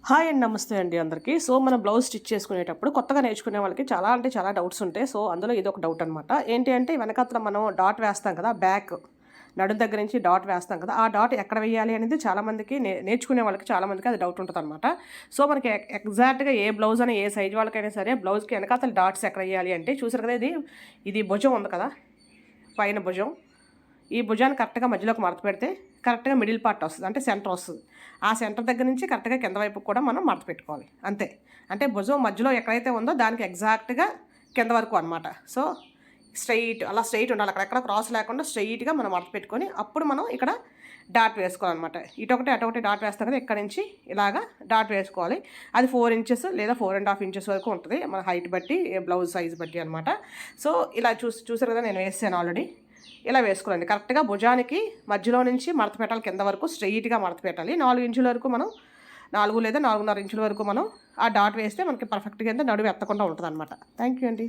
Hi and నమస్తే అండి అందరికీ. సో మనం బ్లౌజ్ స్టిచ్ చేసుకునేటప్పుడు కొత్తగా నేర్చుకునే వాళ్ళకి చాలా అంటే చాలా డౌట్స్ ఉంటాయి. సో అందులో ఇది ఒక డౌట్ అనమాట. ఏంటి అంటే వెనకాతల మనం డాట్ వేస్తాం కదా, బ్యాక్ నడుం దగ్గర నుంచి డాట్ వేస్తాం కదా, ఆ డాట్ ఎక్కడ వేయాలి అనేది చాలామందికి నేర్చుకునే వాళ్ళకి చాలామందికి అది డౌట్ ఉంటుంది అనమాట. సో మనకి ఎగ్జాక్ట్గా ఏ బ్లౌజ్ అని ఏ సైజ్ వాళ్ళకైనా సరే బ్లౌజ్కి వెనకాతల డాట్స్ ఎక్కడ వేయాలి అంటే చూసారు కదా, ఇది భుజం ఉంది కదా, పైన భుజం. ఈ భుజాన్ని కరెక్ట్గా మధ్యలోకి మడత పెడితే కరెక్ట్గా మిడిల్ పార్ట్ వస్తుంది, అంటే సెంటర్ వస్తుంది. ఆ సెంటర్ దగ్గర నుంచి కరెక్ట్గా కింద వైపు కూడా మనం మడత పెట్టుకోవాలి అంతే. అంటే భుజం మధ్యలో ఎక్కడైతే ఉందో దానికి ఎగ్జాక్ట్గా కింద వరకు అనమాట. సో అలా స్ట్రైట్ ఉండాలి, అక్కడెక్కడ క్రాస్ లేకుండా స్ట్రైట్గా మనం మడత పెట్టుకొని అప్పుడు మనం ఇక్కడ డాట్ వేసుకోవాలన్నమాట. ఇటొకటి అటొకటి డాట్ వేస్తాం కదా, ఇక్కడ నుంచి ఇలాగా డాట్ వేసుకోవాలి. అది 4 ఇంచెస్ లేదా 4.5 ఇంచెస్ వరకు ఉంటుంది మన హైట్ బట్టి, బ్లౌజ్ సైజ్ బట్టి అనమాట. సో ఇలా చూసారు కదా, నేను వేసాను ఆల్రెడీ. ఇలా వేసుకోండి. కరెక్ట్గా భుజానికి మధ్యలో నుంచి మడత పెట్టాలి, కింద వరకు స్ట్రైట్గా మడత పెట్టాలి. 4 ఇంచుల వరకు మనం 4 లేదా 4.5 ఇంచుల వరకు మనం ఆ డాట్ వేస్తే మనకి పర్ఫెక్ట్గా నడుము ఎత్తకుండా ఉంటుంది అనమాట. థ్యాంక్ యూ అండి.